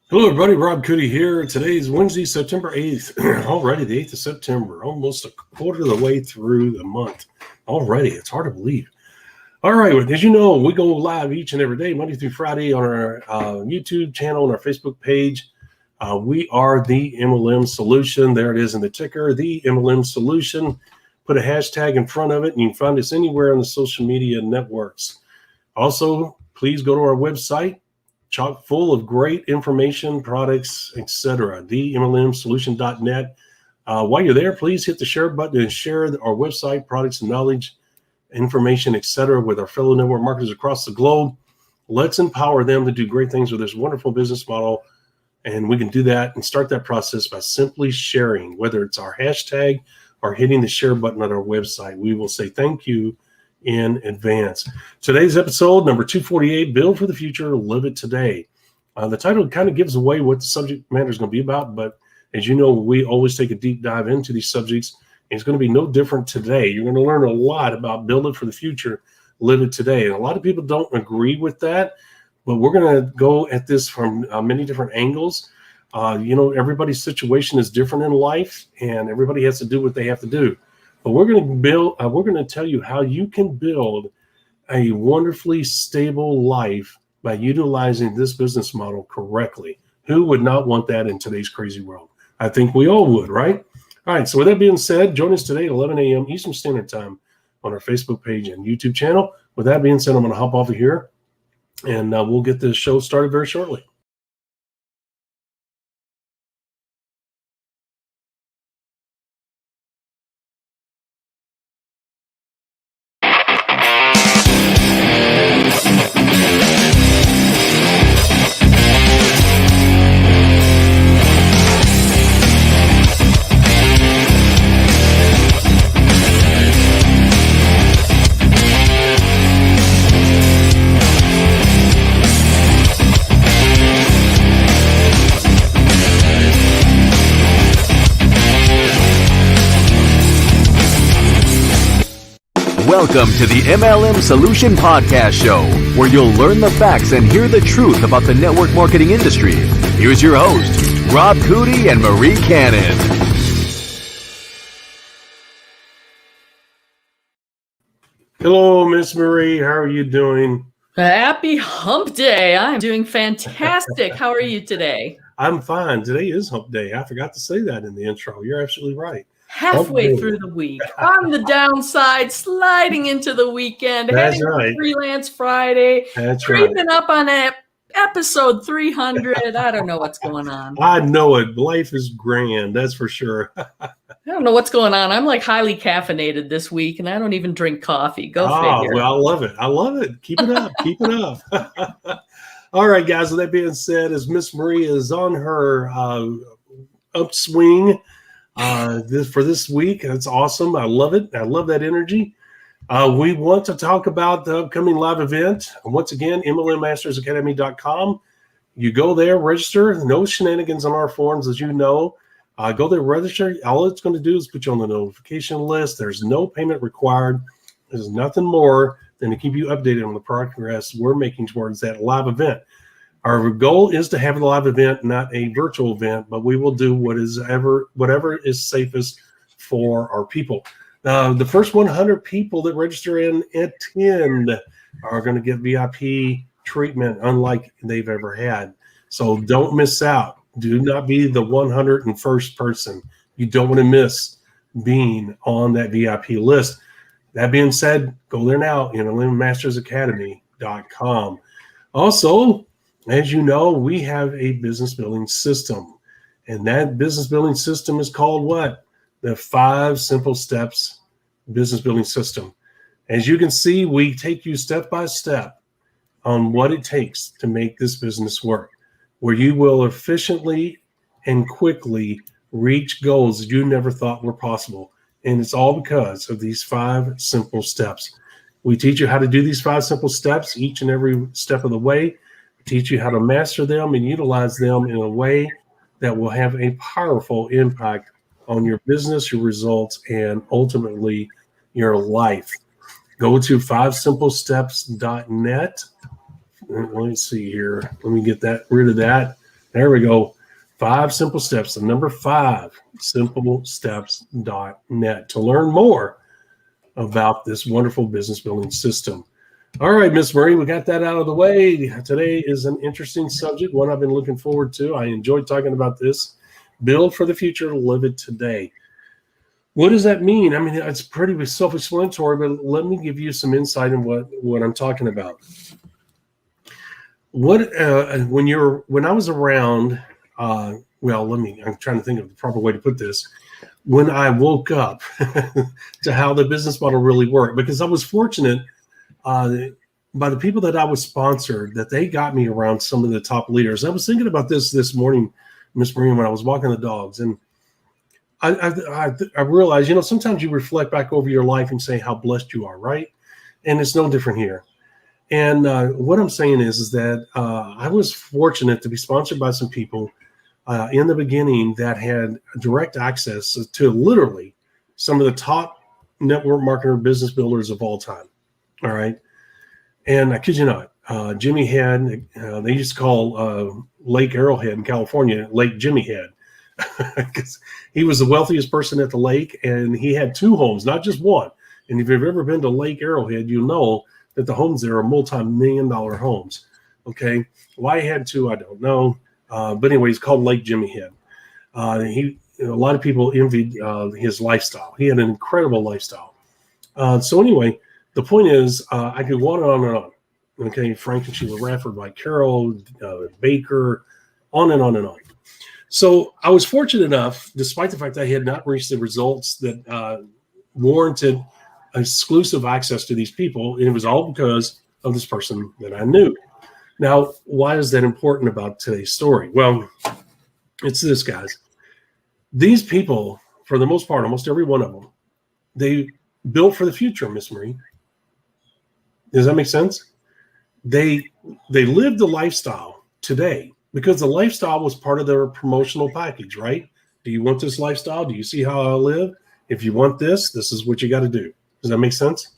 Hello, everybody. Rob Cootie here. Today is Wednesday, September 8th. Already the 8th of September, almost a quarter of the way through the month. Already, it's hard to believe. All right, well, as you know, we go live each and every day, Monday through Friday, on our YouTube channel and our Facebook page. We are the Mlm Solution. There it is in the ticker, the Mlm Solution. Put a hashtag in front of it, and you can find us anywhere on the social media networks. Also, please go to our website, chock full of great information, products, etc. themlmsolution.net. While you're there, please hit the share button and share our website, products, and knowledge, information, etc. with our fellow network marketers across the globe. Let's empower them to do great things with this wonderful business model. And we can do that and start that process by simply sharing, whether it's our hashtag or hitting the share button on our website. We will say thank you in advance. Today's episode, number 248, Build for the Future, Live It Today. The title kind of gives away what the subject matter is going to be about, but as you know, we always take a deep dive into these subjects. It's going to be no different today. You're going to learn a lot about Build It for the Future, Live It Today. And a lot of people don't agree with that, but we're going to go at this from many different angles. Everybody's situation is different in life, and everybody has to do what they have to do. But we're going to tell you how you can build a wonderfully stable life by utilizing this business model correctly. Who would not want that in today's crazy world? I think we all would, right? All right, so with that being said, join us today at 11 a.m. Eastern Standard Time on our Facebook page and YouTube channel. With that being said, I'm going to hop off of here, and we'll get the show started very shortly. Welcome to the MLM Solution Podcast Show, where you'll learn the facts and hear the truth about the network marketing industry. Here's your host, Rob Cootie and Marie Cannon. Hello, Miss Marie. How are you doing? Happy Hump Day. I'm doing fantastic. How are you today? I'm fine. Today is Hump Day. I forgot to say that in the intro. You're absolutely right. Halfway through the week, on the downside, sliding into the weekend, That's heading right. to Freelance Friday, That's creeping right. up on episode 300. I don't know what's going on. I know it. Life is grand. That's for sure. I don't know what's going on. I'm like highly caffeinated this week, and I don't even drink coffee. Go figure. Well, I love it. I love it. Keep it up. Keep it up. All right, guys. With that being said, as Miss Marie is on her upswing for this week, that's awesome. I love it. I love that energy. We want to talk about the upcoming live event. Once again, MLMmastersacademy.com. You go there, register. No shenanigans on our forums, as you know. Go there, register. All it's going to do is put you on the notification list. There's no payment required. There's nothing more than to keep you updated on the progress we're making towards that live event. Our goal is to have a live event, not a virtual event, but we will do whatever is safest for our people. The first 100 people that register and attend are going to get VIP treatment unlike they've ever had. So don't miss out. Do not be the 101st person. You don't want to miss being on that VIP list. That being said, go there now, MLMmastersacademy.com. Also, as you know, we have a business building system, and that business building system is called what? The 5 Simple Steps Business Building System. As you can see, we take you step by step on what it takes to make this business work, where you will efficiently and quickly reach goals that you never thought were possible. And it's all because of these 5 simple steps. We teach you how to do these 5 simple steps each and every step of the way. Teach you how to master them and utilize them in a way that will have a powerful impact on your business, your results, and ultimately your life. Go to 5simplesteps.net. Let me see here. Let me get rid of that. There we go. 5 simple steps. The number 5, simplesteps.net to learn more about this wonderful business building system. All right, Miss Marie, we got that out of the way. Today is an interesting subject, one I've been looking forward to. I enjoyed talking about this. Build for the future, live it today. What does that mean? I mean, it's pretty self-explanatory, but let me give you some insight in what I'm talking about. When I was around, I'm trying to think of the proper way to put this. When I woke up to how the business model really worked, because I was fortunate by the people that I was sponsored, that they got me around some of the top leaders. I was thinking about this morning, Miss Marie, when I was walking the dogs, and I realized, sometimes you reflect back over your life and say how blessed you are, right? And it's no different here. And what I'm saying is that I was fortunate to be sponsored by some people in the beginning that had direct access to literally some of the top network marketer business builders of all time. All right. And I kid you not, Jimmy Head, they used to call Lake Arrowhead in California, Lake Jimmy Head, because he was the wealthiest person at the lake, and he had 2 homes, not just one. And if you've ever been to Lake Arrowhead, you know that the homes there are multi-million-dollar homes. Okay. Why he had 2, I don't know. But anyway, he's called Lake Jimmy Head. A lot of people envied his lifestyle. He had an incredible lifestyle. So anyway, the point is, I could go on and on. Okay, Frank and Sheila Radford, Mike Carroll, Baker, on and on and on. So I was fortunate enough, despite the fact that I had not reached the results that warranted exclusive access to these people, and it was all because of this person that I knew. Now, why is that important about today's story? Well, it's this, guys. These people, for the most part, almost every one of them, they built for the future, Miss Marie. Does that make sense? They lived the lifestyle today because the lifestyle was part of their promotional package, right? Do you want this lifestyle? Do you see how I live? If you want this is what you got to do. Does that make sense?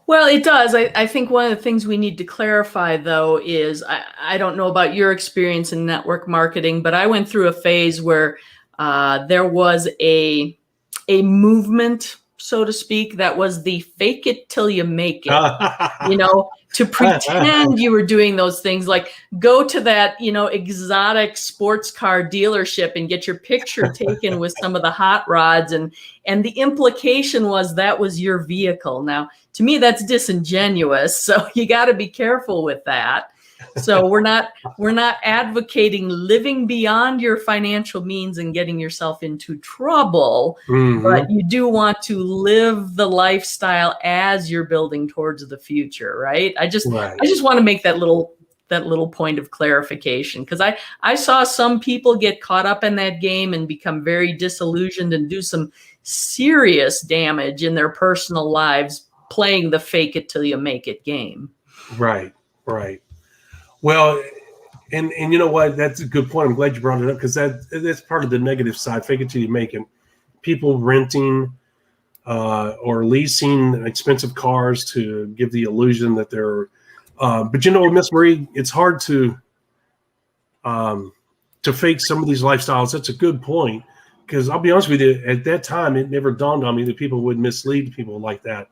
Well, it does. I think one of the things we need to clarify, though, is I don't know about your experience in network marketing, but I went through a phase where there was a movement, so to speak, that was the fake it till you make it, to pretend you were doing those things, like go to that, exotic sports car dealership and get your picture taken with some of the hot rods. And the implication was that was your vehicle. Now, to me, that's disingenuous. So you got to be careful with that. So we're not advocating living beyond your financial means and getting yourself into trouble, but you do want to live the lifestyle as you're building towards the future, right? I just want to make that little point of clarification, because I saw some people get caught up in that game and become very disillusioned and do some serious damage in their personal lives playing the fake it till you make it game. Right. Well, and you know what? That's a good point. I'm glad you brought it up, because that's part of the negative side. Fake it till you make it. People renting or leasing expensive cars to give the illusion that they're. But Miss Marie, it's hard to fake some of these lifestyles. That's a good point, because I'll be honest with you. At that time, it never dawned on me that people would mislead people like that.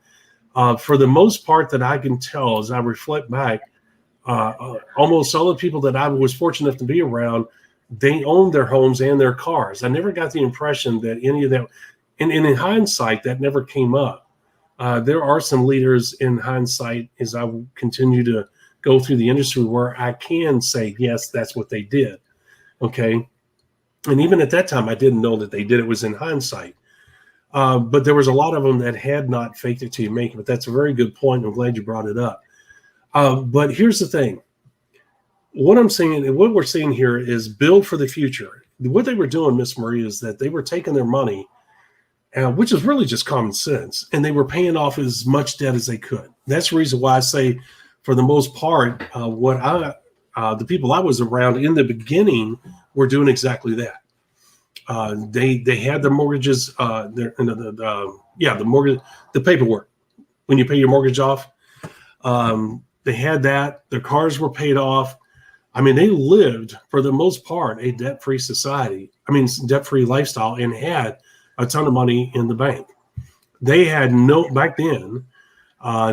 For the most part, that I can tell as I reflect back. Almost all the people that I was fortunate enough to be around, they owned their homes and their cars. I never got the impression that any of that, and in hindsight, that never came up. There are some leaders in hindsight, as I continue to go through the industry, where I can say, yes, that's what they did. Okay. And even at that time, I didn't know that they did. It was in hindsight. But there was a lot of them that had not faked it till you make it. But that's a very good point. I'm glad you brought it up. But here's the thing. What I'm saying, and what we're seeing here, is build for the future. What they were doing, Miss Marie, is that they were taking their money, which is really just common sense, and they were paying off as much debt as they could. That's the reason why I say, for the most part, the people I was around in the beginning were doing exactly that. They had the mortgages, the mortgage, the paperwork. When you pay your mortgage off, they had that. Their cars were paid off. I mean, they lived for the most part a debt-free society. I mean, debt-free lifestyle, and had a ton of money in the bank. They had back then,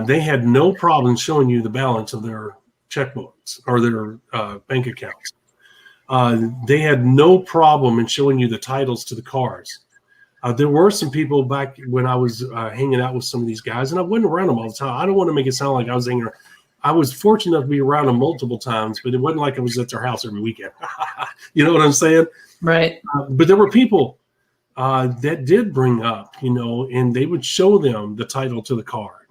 they had no problem showing you the balance of their checkbooks or their bank accounts. They had no problem in showing you the titles to the cars. There were some people back when I was hanging out with some of these guys, and I wasn't around them all the time. I don't want to make it sound like I was hanging around. I was fortunate enough to be around them multiple times, but it wasn't like I was at their house every weekend. You know what I'm saying? Right. But there were people that did bring up, and they would show them the title to the car,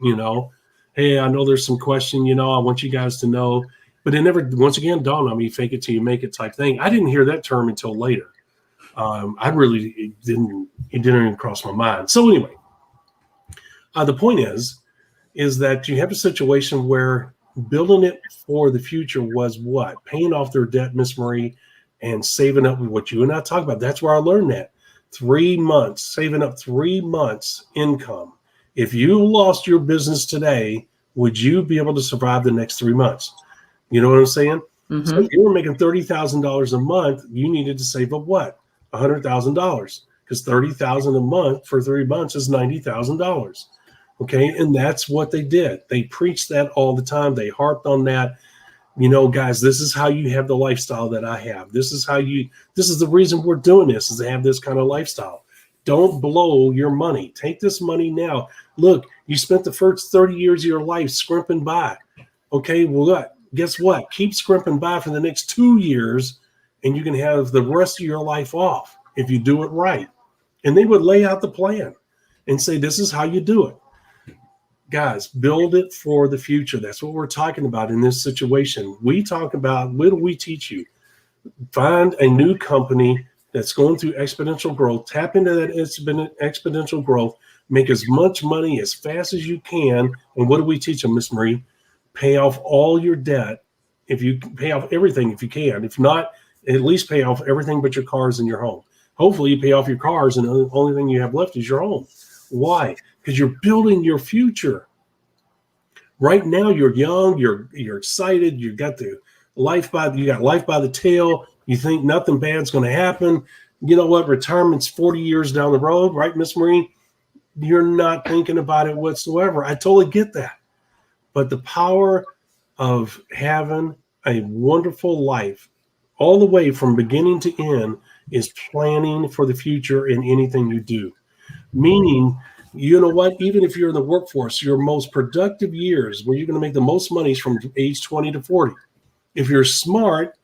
Hey, I know there's some question, I want you guys to know. But it never, once again, dawned on me, fake it till you make it type thing. I didn't hear that term until later. It didn't even cross my mind. So anyway, the point is that you have a situation where building it for the future was what? Paying off their debt, Miss Marie, and saving up what you and I talk about. That's where I learned that. 3 months, saving up 3 months income. If you lost your business today, would you be able to survive the next 3 months? You know what I'm saying? Mm-hmm. So if you were making $30,000 a month, you needed to save up what? $100,000, because $30,000 a month for 3 months is $90,000. Okay, and that's what they did. They preached that all the time. They harped on that. Guys, this is how you have the lifestyle that I have. This is the reason we're doing this, is to have this kind of lifestyle. Don't blow your money. Take this money now. Look, you spent the first 30 years of your life scrimping by. Okay, well, guess what? Keep scrimping by for the next 2 years, and you can have the rest of your life off if you do it right. And they would lay out the plan and say, this is how you do it. Guys, build it for the future. That's what we're talking about in this situation. We talk about, what do we teach you? Find a new company that's going through exponential growth. Tap into that exponential growth. Make as much money as fast as you can. And what do we teach them, Miss Marie? Pay off all your debt. If you pay off everything, if you can. If not, at least pay off everything but your cars and your home. Hopefully you pay off your cars and the only thing you have left is your home. Why? Because you're building your future. Right now you're young, you're excited, you got life by the tail. You think nothing bad's going to happen. You know what? Retirement's 40 years down the road, right, Miss Marie? You're not thinking about it whatsoever. I totally get that. But the power of having a wonderful life all the way from beginning to end is planning for the future in anything you do. Meaning, you know what? Even if you're in the workforce, your most productive years where you're going to make the most money is from age 20 to 40. If you're smart,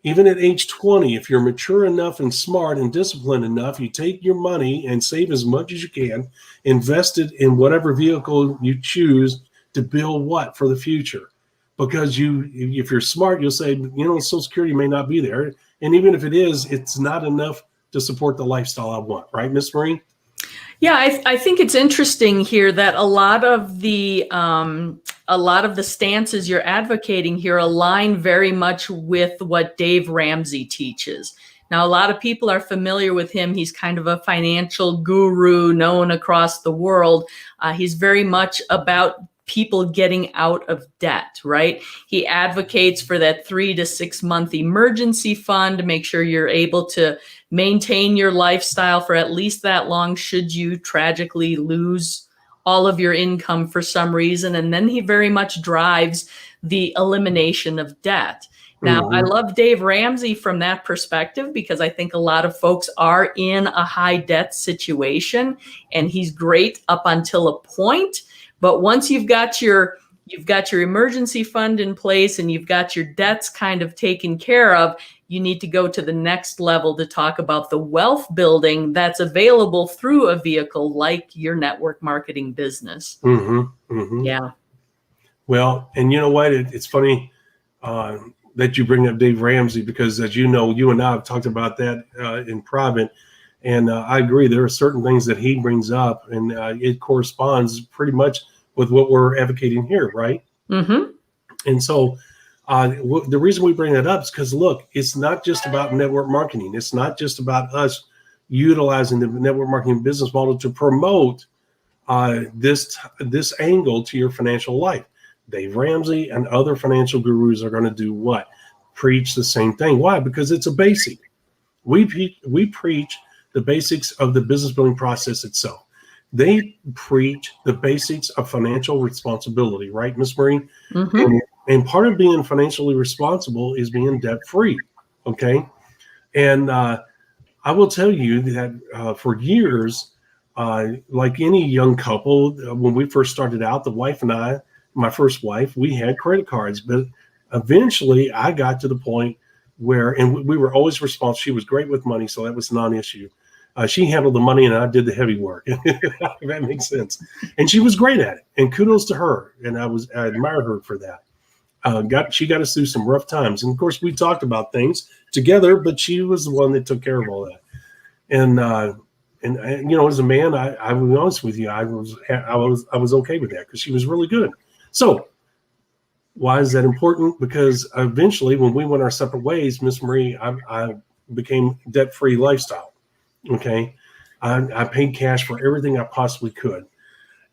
even at age 20, if you're mature enough and smart and disciplined enough, you take your money and save as much as you can, invest it in whatever vehicle you choose to build what for the future. Because if you're smart, you'll say, Social Security may not be there. And even if it is, it's not enough to support the lifestyle I want. Right, Miss Marie? Yeah, I think it's interesting here that a lot of the stances you're advocating here align very much with what Dave Ramsey teaches. Now, a lot of people are familiar with him. He's kind of a financial guru known across the world. He's very much about people getting out of debt, right? He advocates for that 3 to 6 month emergency fund to make sure you're able to maintain your lifestyle for at least that long should you tragically lose all of your income for some reason. And then he very much drives the elimination of debt. Now, I love Dave Ramsey from that perspective because I think a lot of folks are in a high debt situation, and he's great up until a point. But once you've got your emergency fund in place and you've got your debts kind of taken care of, you need to go to the next level to talk about the wealth building that's available through a vehicle like your network marketing business. Yeah. Well, and you know what? It's funny that you bring up Dave Ramsey because, as you know, you and I have talked about that in private. And I agree. There are certain things that he brings up, and it corresponds pretty much with what we're advocating here, right? Mm-hmm. And so the reason we bring that up is because, look, it's not just about network marketing. It's not just about us utilizing the network marketing business model to promote this angle to your financial life. Dave Ramsey and other financial gurus are going to do what? preach the same thing. Why? Because it's a basic. We preach the basics of the business building process itself. They preach the basics of financial responsibility, right, Miss Marie? Mm-hmm. And part of being financially responsible is being debt free. Okay. And I will tell you that for years, like any young couple, when we first started out, the wife and I, my first wife, we had credit cards. But eventually I got to the point where, and we were always responsible. She was great with money, so that was a non-issue. She handled the money and I did the heavy work. If that makes sense. And she was great at it. And kudos to her. And I admire her for that. She got us through some rough times. And of course, we talked about things together, but she was the one that took care of all that. And as a man, I will be honest with you, I was okay with that because she was really good. So why is that important? Because eventually, when we went our separate ways, Miss Marie, I became debt-free lifestyle. Okay, I paid cash for everything I possibly could.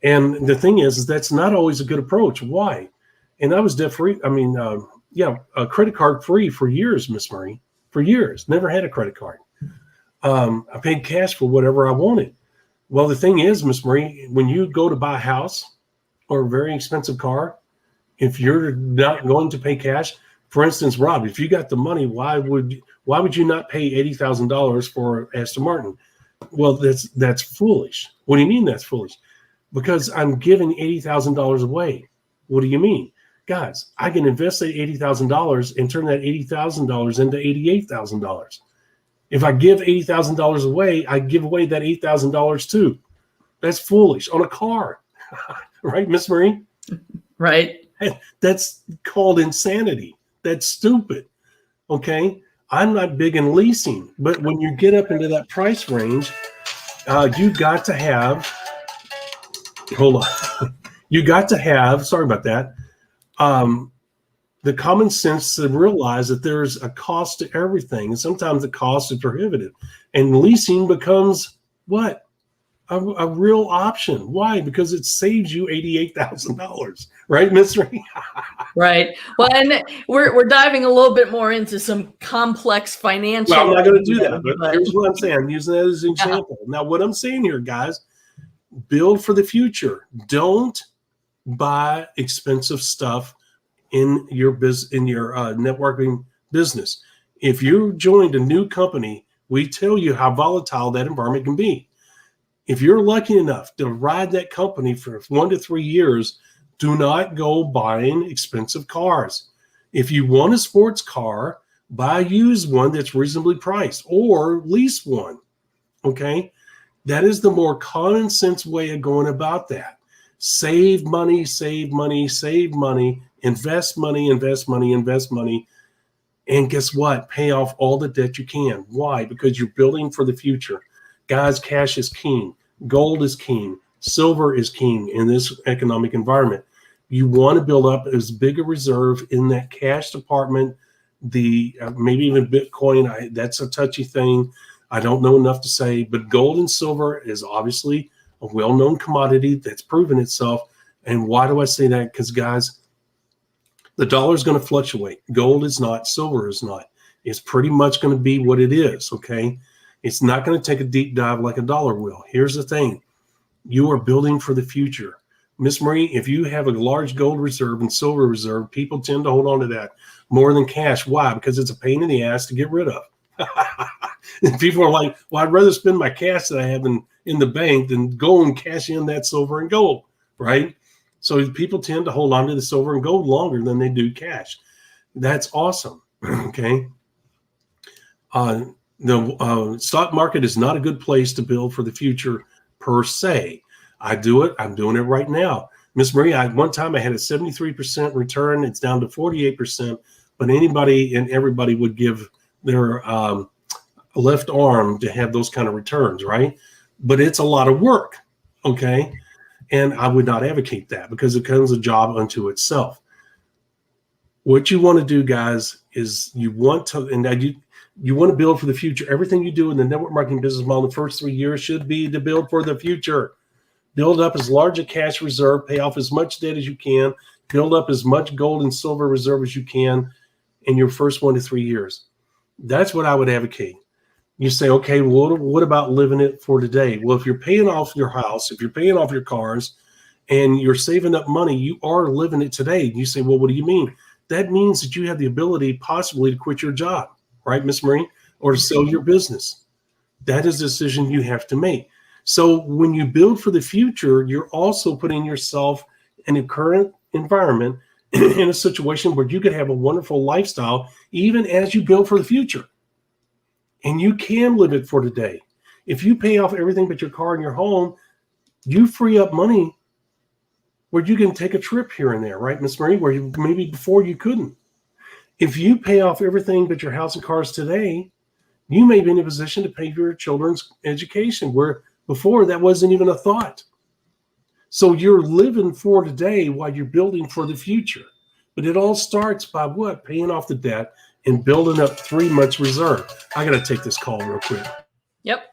And the thing is that's not always a good approach. Why? And I was debt-free. I mean, a credit card free for years, Miss Marie, for years. Never had a credit card. I paid cash for whatever I wanted. Well, the thing is, Miss Marie, when you go to buy a house or a very expensive car, if you're not going to pay cash, for instance, Rob, if you got the money, why would you not pay $80,000 for Aston Martin? Well, that's foolish. What do you mean that's foolish? Because I'm giving $80,000 away. What do you mean? Guys, I can invest that $80,000 and turn that $80,000 into $88,000. If I give $80,000 away, I give away that $8,000 too. That's foolish on a car, right, Miss Marie? Right. That's called insanity. That's stupid. Okay. I'm not big in leasing, but when you get up into that price range, you got to have, sorry about that. The common sense to realize that there's a cost to everything. And sometimes the cost is prohibitive. And leasing becomes what? A real option. Why? Because it saves you $88,000, right, Miss Ray? Right. Well, and we're diving a little bit more into some complex financial. Well, I'm not going to do that, but here's what I'm saying. I'm using that as an example. Now, what I'm saying here, guys, build for the future. Don't buy expensive stuff in your networking business. If you joined a new company, we tell you how volatile that environment can be. If you're lucky enough to ride that company for 1 to 3 years, do not go buying expensive cars. If you want a sports car, buy a used one that's reasonably priced or lease one. Okay? That is the more common sense way of going about that. Save money, save money, save money, invest money, invest money, invest money. And guess what? Pay off all the debt you can. Why? Because you're building for the future. Guys, cash is king. Gold is king. Silver is king in this economic environment. You want to build up as big a reserve in that cash department. Maybe even Bitcoin. That's a touchy thing. I don't know enough to say, but gold and silver is obviously a well-known commodity that's proven itself. And why do I say that? Because, guys, the dollar is going to fluctuate. Gold is not. Silver is not. It's pretty much going to be what it is, okay? It's not going to take a deep dive like a dollar will. Here's the thing. You are building for the future. Miss Marie, if you have a large gold reserve and silver reserve, people tend to hold on to that more than cash. Why? Because it's a pain in the ass to get rid of. And people are like, well, I'd rather spend my cash that I have in the bank than go and cash in that silver and gold, right? So people tend to hold on to the silver and gold longer than they do cash. That's awesome, okay? The stock market is not a good place to build for the future per se. I do it. I'm doing it right now. Miss Marie, one time I had a 73% return. It's down to 48%, but anybody and everybody would give their left arm to have those kind of returns, right? But it's a lot of work, okay? And I would not advocate that because it becomes a job unto itself. What you want to do, guys, is you want to build for the future. Everything you do in the network marketing business model the first 3 years should be to build for the future. Build up as large a cash reserve, pay off as much debt as you can, build up as much gold and silver reserve as you can, in your first 1 to 3 years. That's what I would advocate. You say, okay, well, what about living it for today? Well, if you're paying off your house, if you're paying off your cars, and you're saving up money, you are living it today. You say, well, what do you mean? That means that you have the ability possibly to quit your job, right, Miss Marie, or to sell your business. That is a decision you have to make. So when you build for the future, you're also putting yourself in a current environment in a situation where you could have a wonderful lifestyle, even as you build for the future. And you can live it for today. If you pay off everything but your car and your home, you free up money where you can take a trip here and there, right, Miss Marie, where you, maybe before you couldn't. If you pay off everything but your house and cars today, you may be in a position to pay for your children's education, where before that wasn't even a thought. So you're living for today while you're building for the future. But it all starts by what? Paying off the debt and building up 3 months reserve. I got to take this call real quick. Yep.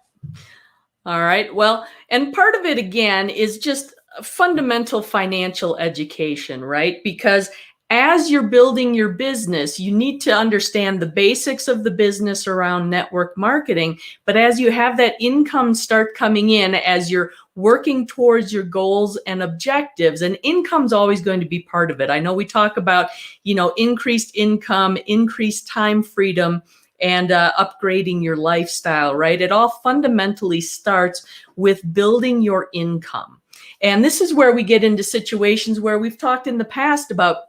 All right. Well, and part of it, again, is just fundamental financial education, right? Because as you're building your business, you need to understand the basics of the business around network marketing. But as you have that income start coming in, as you're working towards your goals and objectives, and income's always going to be part of it. I know we talk about, increased income, increased time freedom, and upgrading your lifestyle, right? It all fundamentally starts with building your income. And this is where we get into situations where we've talked in the past about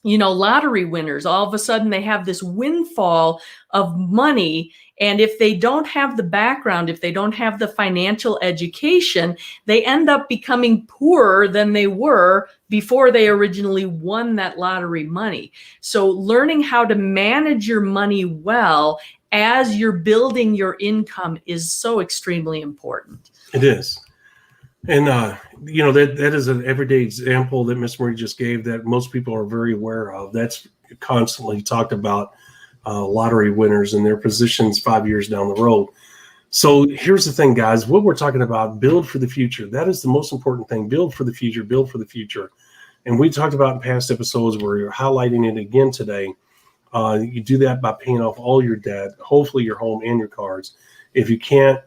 lottery winners. All of a sudden they have this windfall of money. And if they don't have the background, if they don't have the financial education, they end up becoming poorer than they were before they originally won that lottery money. So learning how to manage your money well as you're building your income is so extremely important. It is. And, that is an everyday example that Miss Marie just gave that most people are very aware of. That's constantly talked about, lottery winners and their positions 5 years down the road. So here's the thing, guys, what we're talking about, build for the future. That is the most important thing. Build for the future, build for the future. And we talked about in past episodes where you're highlighting it again today. You do that by paying off all your debt, hopefully your home and your cars. If you can't,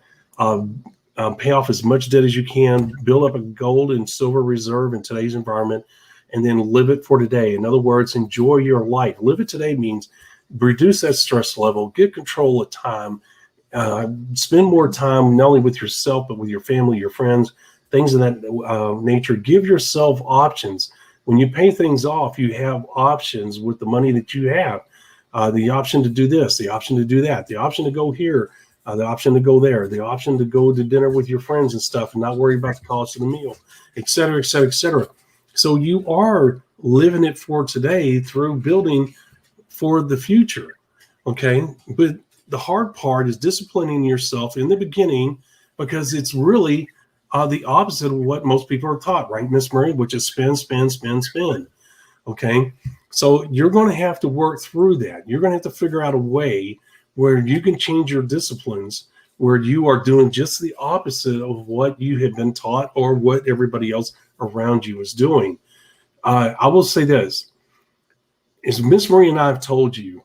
pay off as much debt as you can, build up a gold and silver reserve in today's environment, and then live it for today. In other words, enjoy your life. Live it today means reduce that stress level, get control of time, spend more time not only with yourself, but with your family, your friends, things of that nature. Give yourself options. When you pay things off, you have options with the money that you have. The option to do this, the option to do that, the option to go here, the option to go there, the option to go to dinner with your friends and stuff and not worry about the cost of the meal, et cetera, et cetera, et cetera. So you are living it for today through building for the future, okay? But the hard part is disciplining yourself in the beginning, because it's really the opposite of what most people are taught, right, Miss Marie, which is spend, spend, spend, spend, okay? So you're going to have to work through that. You're going to have to figure out a way where you can change your disciplines, where you are doing just the opposite of what you have been taught or what everybody else around you is doing. I will say this, as Miss Marie and I have told you,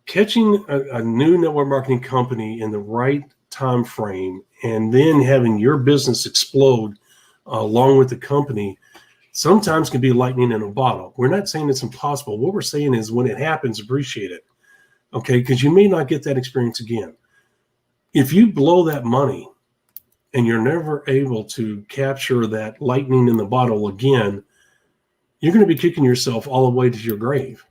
catching a new network marketing company in the right time frame and then having your business explode along with the company sometimes can be lightning in a bottle. We're not saying it's impossible. What we're saying is when it happens, appreciate it. Okay, because you may not get that experience again. If you blow that money and you're never able to capture that lightning in the bottle again, you're going to be kicking yourself all the way to your grave,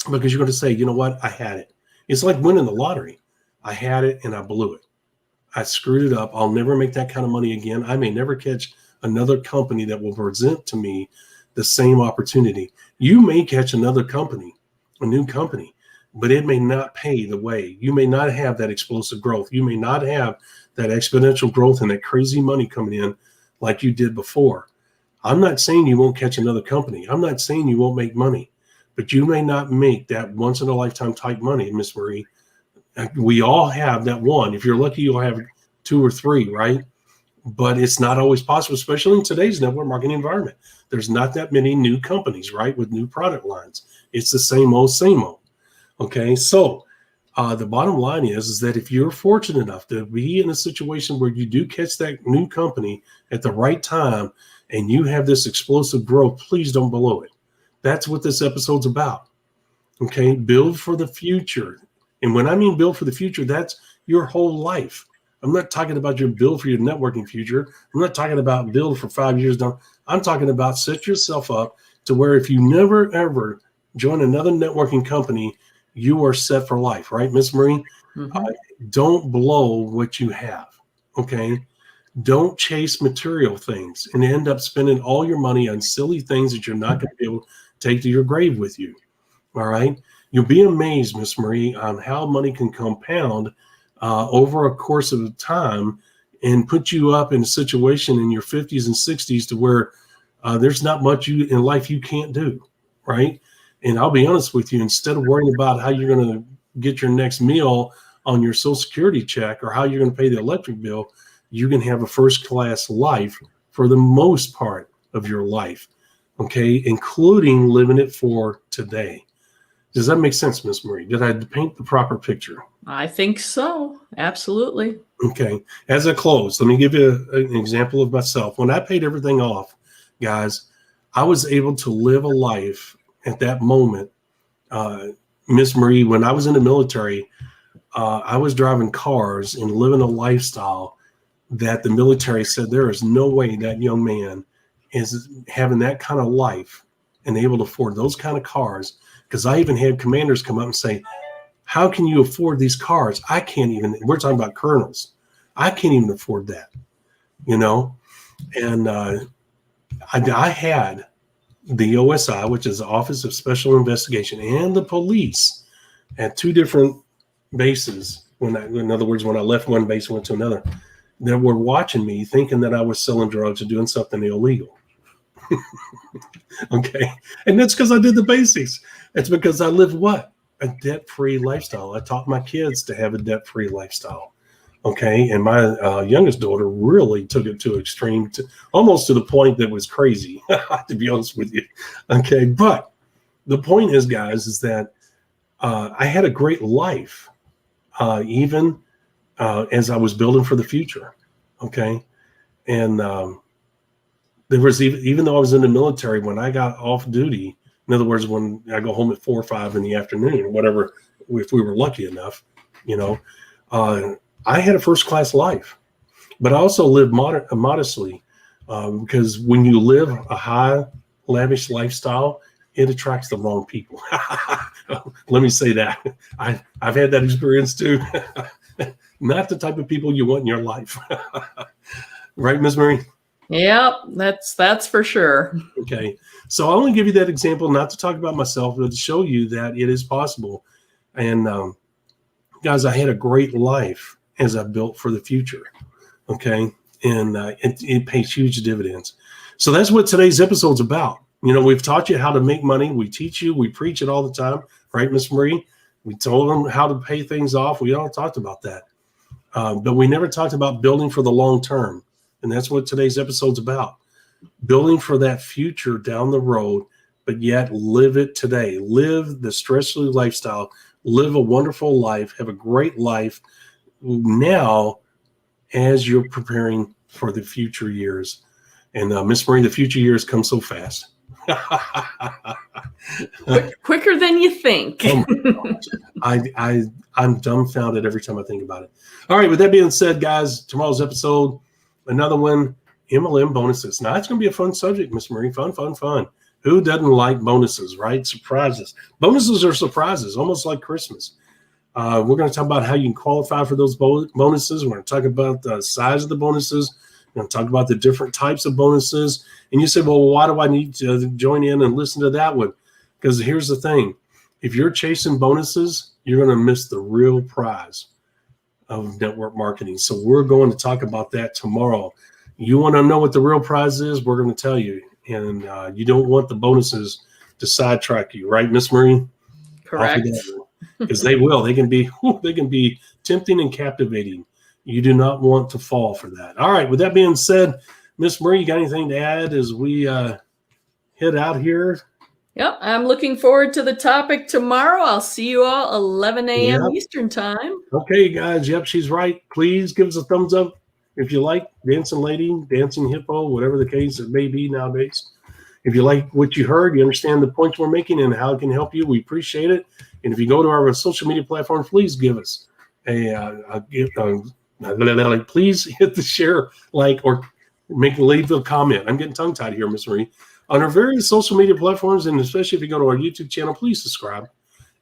because you're going to say, you know what, I had it. It's like winning the lottery. I had it and I blew it. I screwed it up. I'll never make that kind of money again. I may never catch another company that will present to me the same opportunity. You may catch another company, a new company, but it may not pay the way. You may not have that explosive growth. You may not have that exponential growth and that crazy money coming in like you did before. I'm not saying you won't catch another company. I'm not saying you won't make money, but you may not make that once in a lifetime type money, Miss Marie. We all have that one. If you're lucky, you'll have 2 or 3, right? But it's not always possible, especially in today's network marketing environment. there's not that many new companies, right, with new product lines. It's the same old, same old. Okay, so the bottom line is that if you're fortunate enough to be in a situation where you do catch that new company at the right time and you have this explosive growth, please don't blow it. That's what this episode's about. Okay, build for the future. And when I mean build for the future, that's your whole life. I'm not talking about your build for your networking future. I'm not talking about build for 5 years down. I'm talking about set yourself up to where if you never, ever join another networking company, you are set for life, right, Miss Marie? Don't blow what you have, okay? Don't chase material things and end up spending all your money on silly things that you're not going to be able to take to your grave with you, all right? You'll be amazed, Miss Marie, on how money can compound over a course of time and put you up in a situation in your 50s and 60s to where there's not much in life you can't do, right? And I'll be honest with you, instead of worrying about how you're going to get your next meal on your Social Security check or how you're going to pay the electric bill, you can have a first-class life for the most part of your life, okay, including living it for today. Does that make sense, Miss Marie? Did I paint the proper picture? I think so. Absolutely. Okay. As I close, let me give you an example of myself. When I paid everything off, guys, I was able to live a life at that moment. Miss Marie, when I was in the military, I was driving cars and living a lifestyle that the military said there is no way that young man is having that kind of life and able to afford those kind of cars. Because I even had commanders come up and say, how can you afford these cars? I can't even, we're talking about colonels. I can't even afford that, you know? And I had the OSI, which is the Office of Special Investigation, and the police at two different bases. In other words, when I left one base and went to another, that were watching me thinking that I was selling drugs or doing something illegal. Okay. And that's because I did the basics. It's because I lived what? A debt-free lifestyle. I taught my kids to have a debt-free lifestyle. Okay. And my youngest daughter really took it to extreme, almost to the point that was crazy, to be honest with you. Okay. But the point is, guys, is that I had a great life, even as I was building for the future. Okay. And there was even though I was in the military, when I got off duty, in other words, when I go home at 4 or 5 in the afternoon or whatever, if we were lucky enough, you know, I had a first-class life, but I also lived modestly because when you live a high, lavish lifestyle, it attracts the wrong people. Let me say that. I've had that experience too. Not the type of people you want in your life. Right, Ms. Marie? Yep, that's for sure. Okay. So I only give you that example, not to talk about myself, but to show you that it is possible. And guys, I had a great life as I built for the future. Okay. And it pays huge dividends. So that's what today's episode's about. You know, we've taught you how to make money. We teach you, we preach it all the time. Right, Miss Marie? We told them how to pay things off. We all talked about that. But we never talked about building for the long term. And that's what today's episode's about. Building for that future down the road, but yet live it today. Live the stress-free lifestyle. Live a wonderful life. Have a great life now as you're preparing for the future years. And Miss Marie, the future years come so fast. Quicker than you think. I'm dumbfounded every time I think about it. All right, with that being said, guys, tomorrow's episode, another one, Mlm Bonuses. Now, it's going to be a fun subject, Miss Marie. Fun. Who doesn't like bonuses, right? Surprises. Bonuses are surprises, almost like Christmas. We're going to talk about how you can qualify for those bonuses. We're going to talk about the size of the bonuses. We're going to talk about the different types of bonuses. And you say, well, why do I need to join in and listen to that one? Because here's the thing. If you're chasing bonuses, you're going to miss the real prize of network marketing. So we're going to talk about that tomorrow. You want to know what the real prize is? We're going to tell you. And you don't want the bonuses to sidetrack you, right, Miss Marie? Correct. Because they will. They can be tempting and captivating. You do not want to fall for that. All right. With that being said, Miss Marie, you got anything to add as we head out here. Yep, I'm looking forward to the topic tomorrow. I'll see you all 11 a.m. Yep. Eastern time. Okay, guys. Yep, she's right. Please give us a thumbs up if you like Dancing Lady, Dancing Hippo, whatever the case it may be nowadays. If you like what you heard, you understand the points we're making and how it can help you, we appreciate it. And if you go to our social media platform, please give us please hit the share, like, or leave a comment. I'm getting tongue-tied here, Miss Marie. On our various social media platforms, and especially if you go to our YouTube channel, please subscribe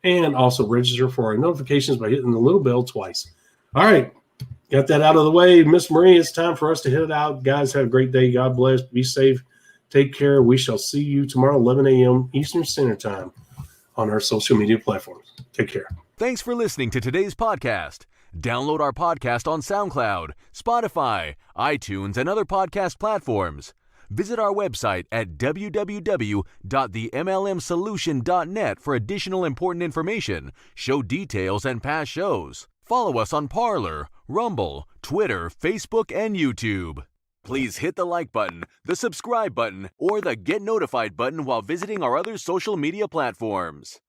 and also register for our notifications by hitting the little bell twice. All right. Got that out of the way. Miss Marie, it's time for us to head out. Guys, have a great day. God bless. Be safe. Take care. We shall see you tomorrow, 11 a.m. Eastern Standard Time on our social media platforms. Take care. Thanks for listening to today's podcast. Download our podcast on SoundCloud, Spotify, iTunes, and other podcast platforms. Visit our website at www.themlmsolution.net for additional important information, show details, and past shows. Follow us on Parler, Rumble, Twitter, Facebook, and YouTube. Please hit the like button, the subscribe button, or the get notified button while visiting our other social media platforms.